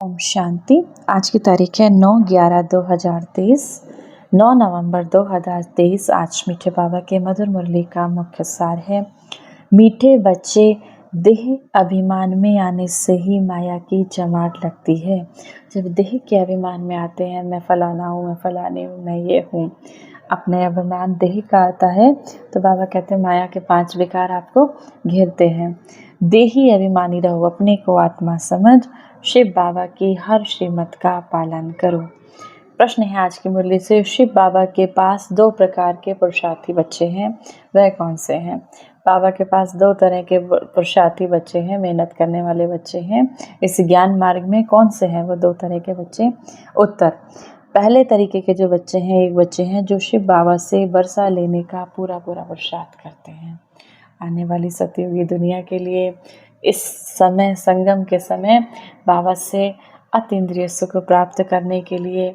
ओम शांति। आज की तारीख है 9/11/2023, 9 नवंबर 2023। आज मीठे बाबा के मधुर मुरली का मुख्य सार है। मीठे बच्चे, देह अभिमान में आने से ही माया की जमाट लगती है। जब देह के अभिमान में आते हैं, मैं फलाना हूँ, मैं फलानी हूँ, मैं ये हूँ, अपने अभिमान देह का आता है, तो बाबा कहते हैं माया के 5 विकार आपको घेरते हैं। देही अभिमानी रहो, अपने को आत्मा समझ, शिव बाबा की हर श्रीमत का पालन करो। प्रश्न है आज की मुरली से, शिव बाबा के पास 2 प्रकार के पुरुषार्थी बच्चे हैं, वह कौन से हैं? बाबा के पास 2 तरह के पुरुषार्थी बच्चे हैं, मेहनत करने वाले बच्चे हैं। इस ज्ञान मार्ग में कौन से हैं वो 2 तरह के बच्चे? उत्तर, पहले तरीके के जो बच्चे हैं, एक बच्चे हैं जो शिव बाबा से वर्षा लेने का पूरा पुरुषार्थ करते हैं। आने वाली सतयुगी दुनिया के लिए इस समय, संगम के समय, बाबा से अतीन्द्रिय सुख प्राप्त करने के लिए,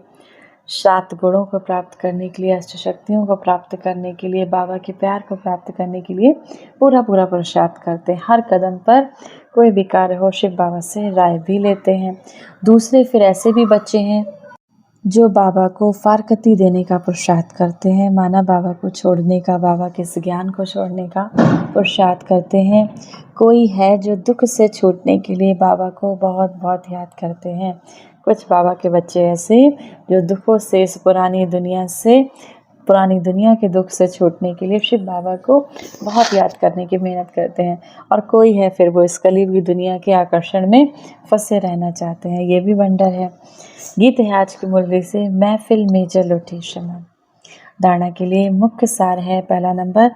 7 गुणों को प्राप्त करने के लिए, अष्ट शक्तियों को प्राप्त करने के लिए, बाबा के प्यार को प्राप्त करने के लिए पूरा पुरुषार्थ करते हैं। हर कदम पर कोई भी कार्य हो, शिव बाबा से राय भी लेते हैं। दूसरे फिर ऐसे भी बच्चे हैं जो बाबा को फारकती देने का पुरुषार्थ करते हैं, माना बाबा को छोड़ने का, बाबा के इस ज्ञान को छोड़ने का पुरुषार्थ करते हैं। कोई है जो दुख से छूटने के लिए बाबा को बहुत बहुत याद करते हैं। कुछ बाबा के बच्चे ऐसे जो दुखों से, इस पुरानी दुनिया के दुख से छूटने के लिए शिव बाबा को बहुत याद करने की मेहनत करते हैं। और कोई है फिर वो इस कलयुगी दुनिया के आकर्षण में फंसे रहना चाहते हैं। ये भी वंडर है। गीत है आज की मुरली से, महफिल में जल उठी शमा। धारणा के लिए मुख्य सार है, पहला नंबर,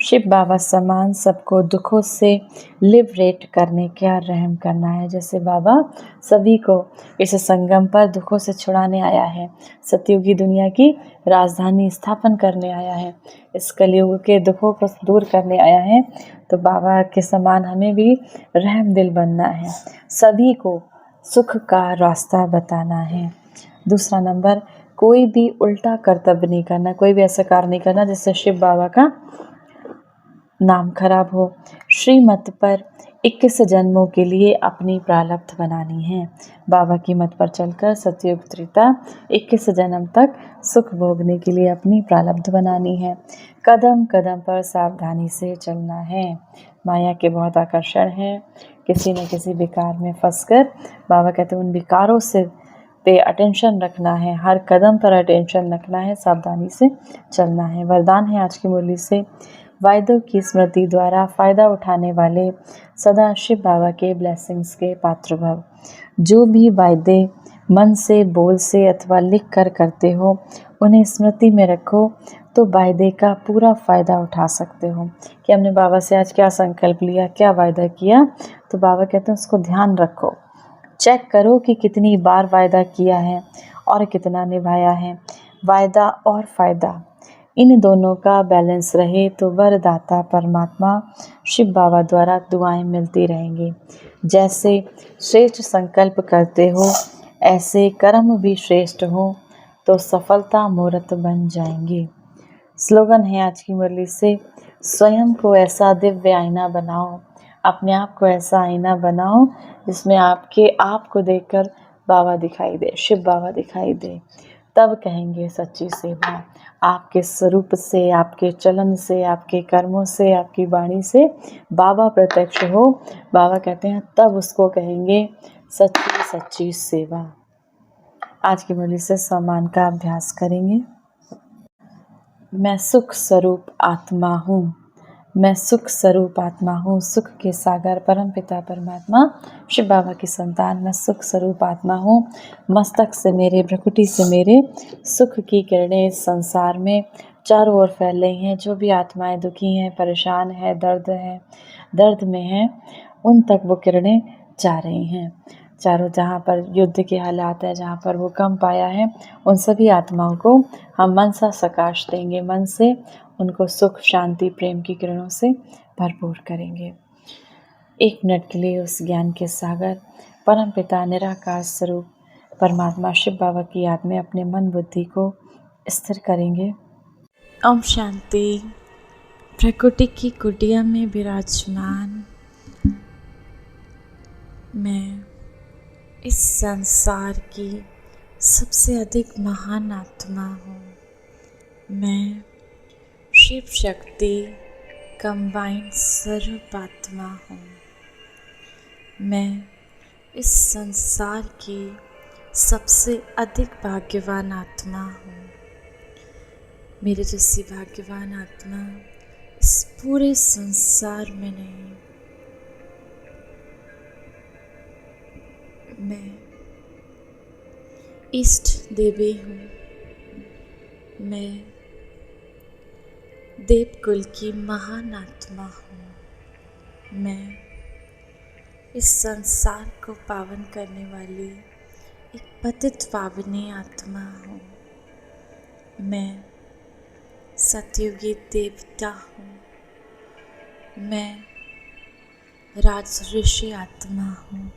शिव बाबा समान सबको दुखों से लिबरेट करने का रहम करना है। जैसे बाबा सभी को इस संगम पर दुखों से छुड़ाने आया है, सतयुगी दुनिया की राजधानी स्थापन करने आया है, इस कलयुग के दुखों को दूर करने आया है, तो बाबा के समान हमें भी रहम दिल बनना है, सभी को सुख का रास्ता बताना है। दूसरा नंबर, कोई भी उल्टा कर्तव्य नहीं करना, कोई भी ऐसा कार्य नहीं करना जिससे शिव बाबा का नाम खराब हो। श्रीमत पर 21 जन्मों के लिए अपनी प्रारब्ध बनानी है। बाबा की मत पर चलकर सतयुग त्रेता 21 जन्म तक सुख भोगने के लिए अपनी प्रारब्ध बनानी है। कदम कदम पर सावधानी से चलना है। माया के बहुत आकर्षण है, किसी न किसी विकार में फंसकर बाबा कहते हैं उन विकारों से पे अटेंशन रखना है, हर कदम पर अटेंशन रखना है, सावधानी से चलना है। वरदान है आज की मुरली से, वायदों की स्मृति द्वारा फ़ायदा उठाने वाले सदा शिव बाबा के ब्लेसिंग्स के पात्र भव। जो भी वायदे मन से, बोल से अथवा लिख कर करते हो, उन्हें स्मृति में रखो तो वायदे का पूरा फ़ायदा उठा सकते हो। कि हमने बाबा से आज क्या संकल्प लिया, क्या वायदा किया, तो बाबा कहते हैं उसको ध्यान रखो, चेक करो कि कितनी बार वायदा किया है और कितना निभाया है। वायदा और फ़ायदा, इन दोनों का बैलेंस रहे तो वरदाता परमात्मा शिव बाबा द्वारा दुआएं मिलती रहेंगी। जैसे श्रेष्ठ संकल्प करते हो, ऐसे कर्म भी श्रेष्ठ हो तो सफलता मूर्त बन जाएंगी। स्लोगन है आज की मुरली से, स्वयं को ऐसा दिव्य आईना बनाओ, अपने आप को ऐसा आईना बनाओ जिसमें आपके आप को देखकर बाबा दिखाई दे, शिव बाबा दिखाई दे। तब कहेंगे सच्ची सेवा। आपके स्वरूप से, आपके चलन से, आपके कर्मों से, आपकी वाणी से बाबा प्रत्यक्ष हो, बाबा कहते हैं तब उसको कहेंगे सच्ची सच्ची सेवा। आज की मुरली से सम्मान का अभ्यास करेंगे। मैं सुख स्वरूप आत्मा हूँ, मैं सुख स्वरूप आत्मा हूँ, सुख के सागर परम पिता परमात्मा शिव बाबा की संतान, मैं सुख स्वरूप आत्मा हूँ। मस्तक से मेरे, भ्रकुटी से मेरे सुख की किरणें इस संसार में चारों ओर फैल रही हैं। जो भी आत्माएं दुखी हैं, परेशान हैं, दर्द में हैं, उन तक वो किरणें जा रही हैं। चारों, जहाँ पर युद्ध के हालात है, जहाँ पर भूकंप आया है, उन सभी आत्माओं को हम मन सा सकाश देंगे, मन से उनको सुख, शांति, प्रेम की किरणों से भरपूर करेंगे। 1 मिनट के लिए उस ज्ञान के सागर परम पिता निराकार स्वरूप परमात्मा शिव बाबा की याद में अपने मन बुद्धि को स्थिर करेंगे। ओम शांति। प्रकृति की कुटिया में विराजमान मैं इस संसार की सबसे अधिक महान आत्मा हूँ। मैं शिव शक्ति कंबाइंड स्वरूप आत्मा हूँ। मैं इस संसार की सबसे अधिक भाग्यवान आत्मा हूँ। मेरे जैसी भाग्यवान आत्मा इस पूरे संसार में नहीं। मैं इष्ट देवी हूँ। मैं देवकुल की महान आत्मा हूँ। मैं इस संसार को पावन करने वाली एक पतित पावनी आत्मा हूँ। मैं सतयुगी देवता हूँ। मैं राजऋषि आत्मा हूँ।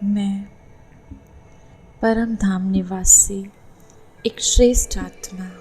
मैं परम धाम निवासी एक श्रेष्ठ आत्मा हूँ।